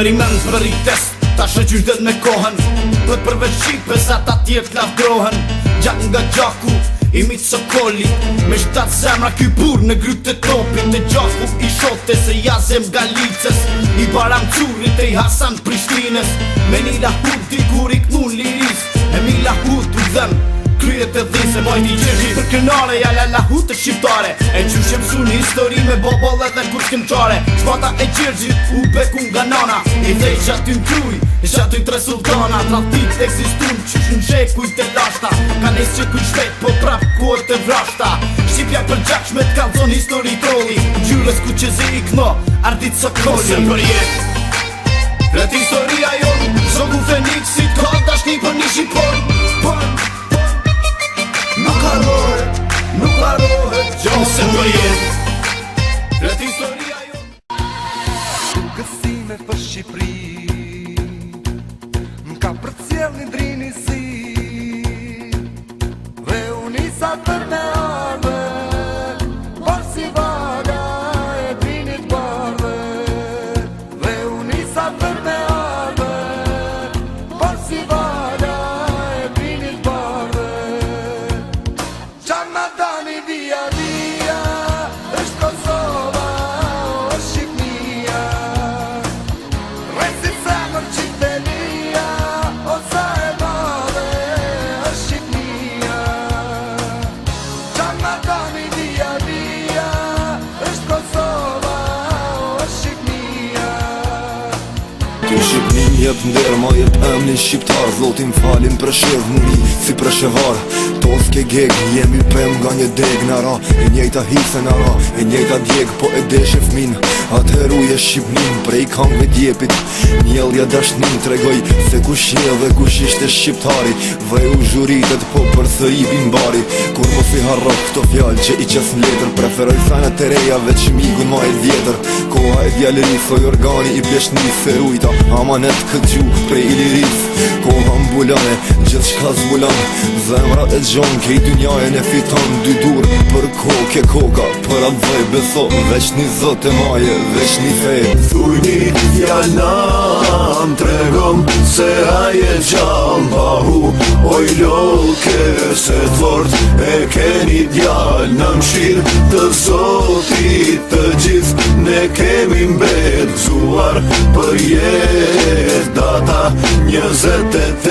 Eksperiment për i test, ta shëgjysh dhe me kohën. Plët përveç Shqipe sa ta tjertë lavdrohen. Gjak nga gjaku, i mitë Sokoli, me 7 zemra ky bur në grytë të topit. E gjaku i shote se jazem Galicës, i Baram Curit e i Hasan Prishtinës. Me një lahut di kur i knun liris, e mi lahut u dhem kryet e dhise, moj një gjërgjit për kërnare, ja la lahut të shqiptare. E qyshe mësu një histori me boboll edhe kur shkimqare. Shpata e gjërgjit u beku nga nana, i dhej që aty në kruj, i që aty në tre sultana. Tradhtit eksistun qysh në shekuj të lashta, ka nes që kuj shpet po prap kuat të vrashta. Shqipja për gjak shmet kalzon histori trolli, gjyres ku që zi i kno, ardit Sokoli. Se për jet, vet historia jon, zogu Feniksit, ka dashni për një shqipon. Nuk harohet, gjohë se për jet, vet historia jon. Gësime për Shqipëri, m'ka për cjell një drini si, dhe unisa për me arve, por si vaga e drinit barve. Dhe unisa për me arve, por si vaga e drinit barve. Qamadani via via, është Kosova, është Shqipnia. Rejtë zemër qitelia, o sa e madhe, është Shqipnia. Qamadani via via, është Kosova, është Shqipnia. Ty Shqipni jep ndër, ma jep emnin shqiptar. Zotin falin për shedh muni, si për shevar. Tos ke geg, jemi pëm nga një deg në ra. E njejta hise në ra, e njejta djeg, po e deshe fmin. Atëheru je Shqipnin, prej kangve djepit. Njellja dashnin tregoj, se kush je dhe kush ishte shqiptari. Dhe u zhuritet, po për së i bin bari. Kur mos i harro këto fjall që i qes në letër, preferoj sanat e reja veç migun ma e vjetër. Koha e djalëri, soj organi i pleshnis, se rujta amanet këtë gju prej i liris. Koha mbulane, gjithë shka zbulan, zemra e gjon, kej dynjajen e fiton. Dy dur për koke koka, për atë dhej beso, veç një zot e maje, veç një fej. Thuj një fjallam, tregom se aje gjam pahu. Oj loke se t'vort e keni djall në mshir të zotit të gjithë. Ne kemi mbetëzuar për jet data 28